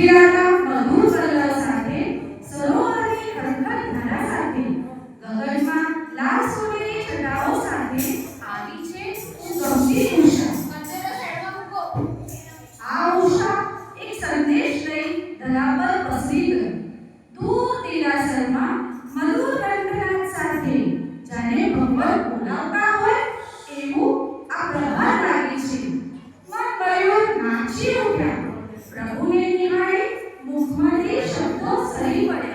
મંદિરના મધુર કલર સાથે સરોવરની ખડખડ ધારા સાથે ગગનમાં લાલ સોનેરી છટાઓ સાથે આવી છે સુગંધી ઉષા. આ ઉષા એક સંદેશ લઈ ધરા પર પસરી ગઈ. દૂર દેરાસરમાં મધુર કંઠનાદ સાથે જાણે ભગવાન બોલાવતા હોય એવું આ પ્રભાત લાગે છે. મન મયુર નાચી ઉઠ્યા. પ્રભુને નિહાળી મુખમાંથી શબ્દો સરી પડ્યા.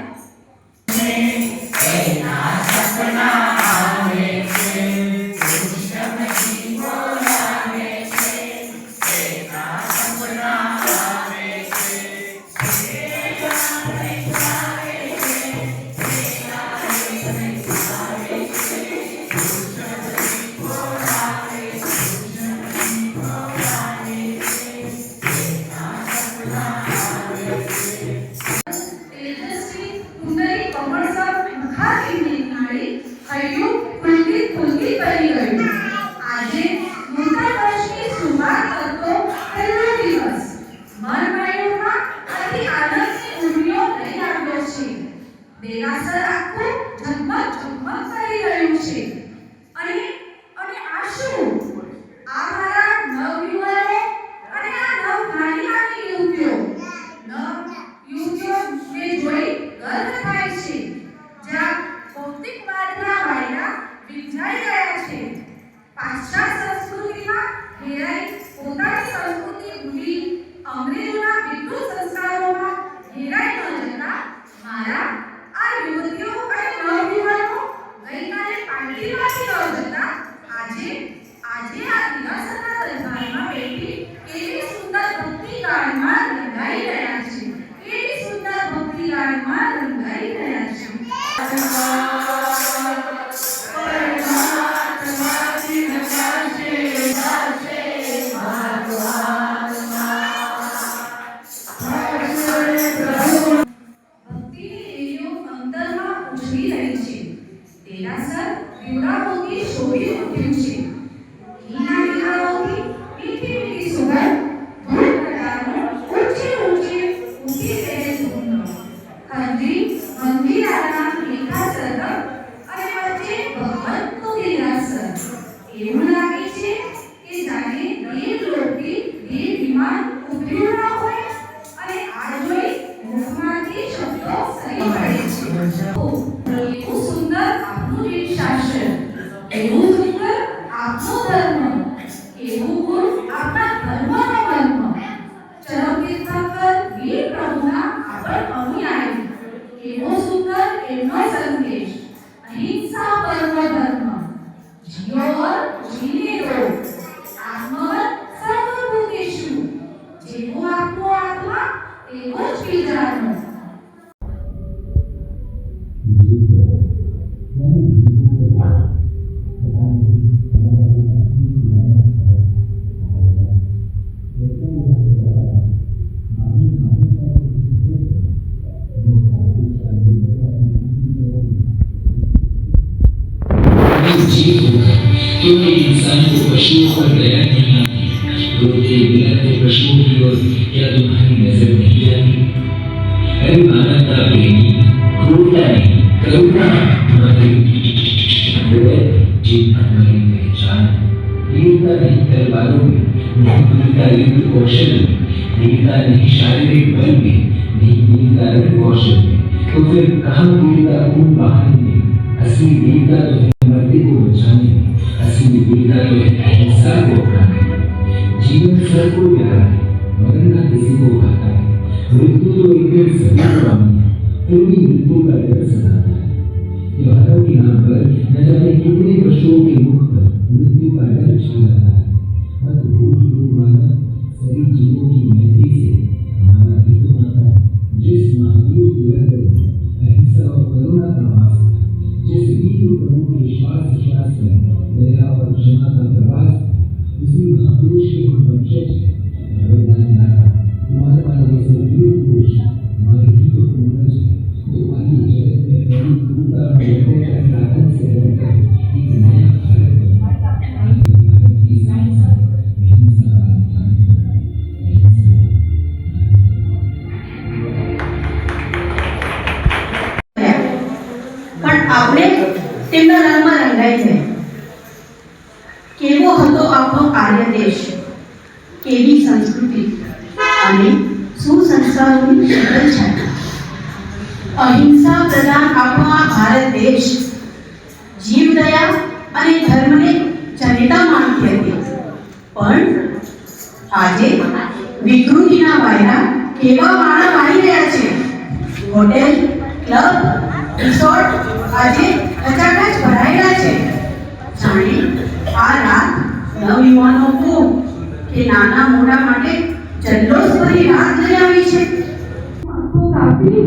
દેરાસર આખું ઝગમગ ઝગમગ કરી રહ્યું છે. અને આ શું? આ મારા નવયુવાનો અને આ નવધારીયાની યુવતીઓને જોઈ ગર્વ થાય છે. જ્યાં ભૌતિકવાદના વાયડા વિંજાઈ ગયા છે. પાશ્ચાત્ય સંસ્કૃતિમાં ઘેરાઈ પોતાની સંસ્કૃતિ ભૂલી અંગ્રેજોના વિકૃત સંસ્કારોમાં ઘેરાઈ ન જતા મારા આ યુવતીઓ અને નવયુવાનો ગઈકાલે પાર્ટીમાંથી ન જતા આજે આ દિવાસરના દરબારમાં બેઠી કેવી સુંદર ભક્તિ ગાનમાં રંગાઈ રહ્યા છે. કેવી સુંદર ભક્તિ ગાનમાં રંગાઈ રહ્યા છે. દેરાસર દીવડાઓથી શોભી ઉઠ્યું છે. ઘીના દીવાઓથી મીઠી મીઠી સુગંધ, ધૂળ પ્રકારનો ઊંચે ઊંચે ઊઠી રહે ધૂળનો. હલ્દી મંદિરાના મીઠા સરગમ અને વચ્ચે ભગવંતનું દેરાસર. એવું લાગે છે કે જાણે દેવલોકથી દેવ વિમાન ઉતર્યું ન હોય. અને આ જોઈ મુખમાંથી શબ્દો સરી પડે છે. એવું સુંદર આપનું રીત શાસ્ત્ર, એવું સુંદર આપનો ધર્મ, એવું ગુણ આપના ધર્મનો મર્મ. ચરમ તીર્થંકર વીર પ્રભુના આપણ અનુયાયી, એવો સુંદર એમનો સંદેશ. અહિંસા પરમ ધર્મ, જીઓ ઓર જીને દો. આત્મવત સર્વભૂતેષુ. જેવો આપનો આત્મા તેવો જ બીજાનો. कोई इंसान को पशुओं पर दया नहीं आती. रोते बिलखते पशुओं की ओर क्या तुम्हारी नजर नहीं जाती? अरे मानवता प्रेमी, क्रूरता नहीं, करुणा हमारी हृदय जीत हमारी पहचान. वीरता नहीं तलवारों में, नहीं वीरता युद्ध कौशल में, वीरता नहीं शारीरिक बल में, नहीं वीरता रण कौशल में. तो फिर कहाँ वीरता खून बहाने में? असली वीरता तो है मर्दे को बचाने में. असली वीरता तो है अहिंसा को अपनाने में. जीवन सर को प्यारा है, मरण ना किसी को भाता है. मृत्यु तो एक दिन सभी को आनी है, फिर भी मृत्यु का डर सताता है. त्योहारों के नाम पर न जाने कितने पशुओं के मुख पर मृत्यु का डर छा रहा है. मत भूल माना सभी जीवों की मेहंदी से हमारा हित नाता है. जिस महावीर दुर्ग में अहिंसा और करुणा का वास है, जिस वीर प्रभु के श्वास श्वास में दया और क्षमा का प्रवास, उसी महापुरुष के हम वंशज हैं. तुम्हारे पास जैसे वीर पुरुष हमारे ही तो पूर्वज हैं. तुम्हारी जगत में बड़ी क्रूरता और निर्दयता के आतंक से डरकर एक नया भारत बना. भारत की આર્ય દેશ કેવી સંસ્કૃતિ અને સુસંસ્કારોની શીતળ છાયા. અહિંસા પ્રધાન આપણો આ ભારત દેશ જીવદયા અને ધર્મને જનેતા માનતી હતી. પણ આજે વિકૃતિના વાયરા કેવા માણસ આવી રહ્યા છે. હોટેલ, ક્લબ, રિસોર્ટ આજે ખચાખચ ભરાયેલા છે. જાણે આ રાત નવયુવાનો કો કે નાના મોટા માટે જલ્લોષ ભરી રાત લઈ આવી છે. આંખો કાપી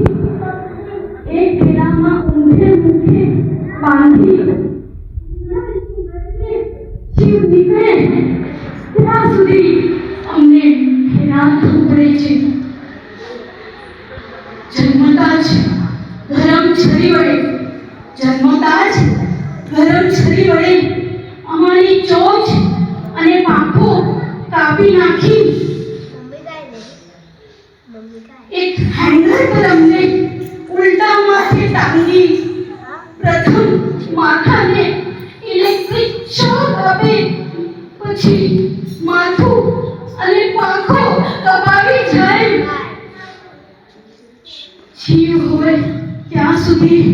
એક થેલામાં ઊંધે મૂકે બાંધી જીવ નીકળે ત્યાં સુધી અમને હેરાન થવું પડે છે. જન્મતા જ ગરમ છરી વડે અમારી ચોચ અને પાંખો કાપી નાખી એક હેંગર પર અમને ઉલટા માથે ટાંગી પ્રથમ માથાને ઇલેક્ટ્રિક શોક આપે, પછી માથું અને પાંખો કપાવી જાય. જીવ હોય ત્યાં સુધી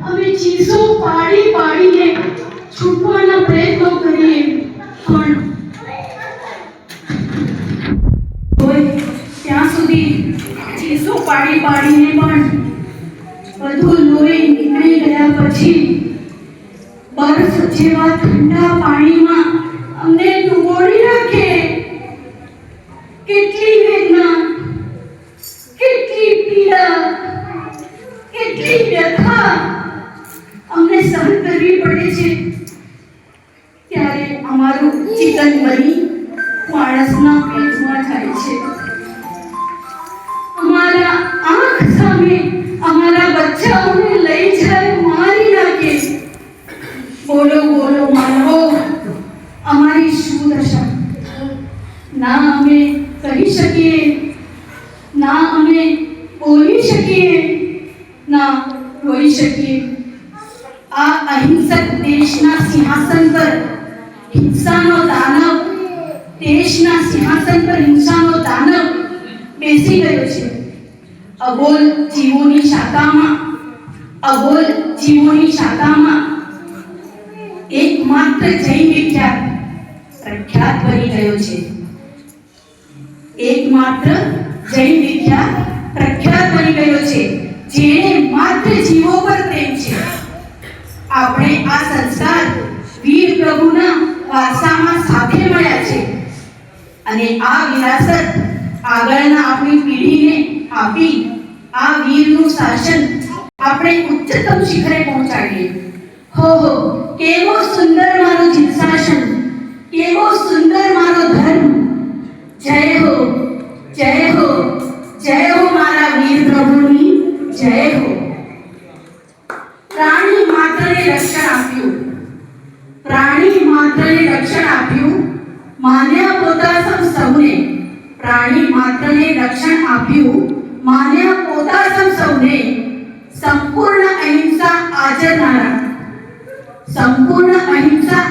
અમે ચીસો પાડીને છૂટવાના પ્રયત્નો કરીએ, પણ ત્યાં સુધી ચીસો પાડીને પણ બધું લોહી નીકળી ગયા પછી બરફ જેવા ઠંડા પાણીમાં અમને ડૂબોળી રાખે. કેટલી વેદના, કેટલી પીડા, કેટલી વ્યથા અમને સહન કરવી પડે છે. ત્યારે અમારું ચિકન બની માણસના પેટમાં જાય છે. અમારા આંખ સામે અમારા બચ્ચાઓને લઈ જાય મારી નાખે. બોલો બોલો માનવો, અમારી શું દશા. ના અમે કહી શકીએ, ના અમે બોલી શકીએ, ના રોઈ શકીએ. આ અહિંસક દેશના સિંહાસન પર હિંસાનો દાનવ બેસી ગયો છે. અબોલ જીવોની શાખામાં એકમાત્ર જૈન વિખ્યાત પ્રખ્યાત બની ગયો છે. જેને માત્ર જીવો પર પ્રેમ છે. આપણે આ સંસ્કાર વીર પ્રભુના વારસામાં સાથે મળ્યા છે અને આ વિરાસત આગળના આપણી પેઢીને આપી આ વીરનું શાસન આપણે ઉચ્ચતમ શિખરે પહોંચાડીએ. હો કેવો સુંદર મારો જીવશાસન, કેવો સુંદર મારો ધર્મ. જય હો, જય હો, જય હો મારા વીર પ્રભુની જય હો. પ્રાણી માત્રને રક્ષણ આપ્યું, માન્યા પોતા સૌને. પ્રાણી માત્રને રક્ષણ આપ્યું, માન્યા પોતા સૌને. સંપૂર્ણ અહિંસા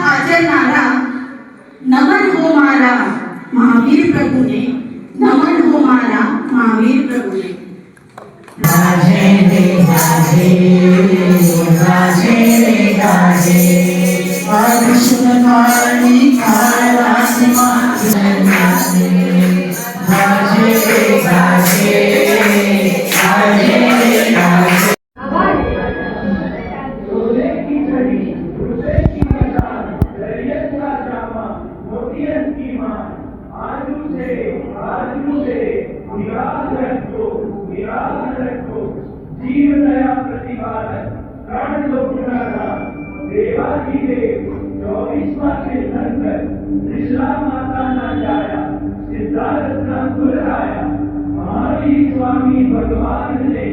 આચરનારા નમન હો મારા મહાવીર પ્રભુને, નમન હો મારા મહાવીર પ્રભુને. ગાજે રે ગાજે, ગાજે રે ગાજે, કૃષ્ણ કાળી કાળાસીમાં ગાજે રે ગાજે, ગાજે રે ગાજે. जीवदया प्रतिपादक प्राण लोकनाथा देवाधिदेव 24वां तीर्थंकर त्रिशला माताना जाया सिद्धार्थना कुलराया महावीर स्वामी भगवान ने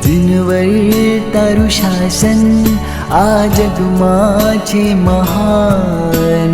जिनवर तारु शासन आ जगमा छे महान।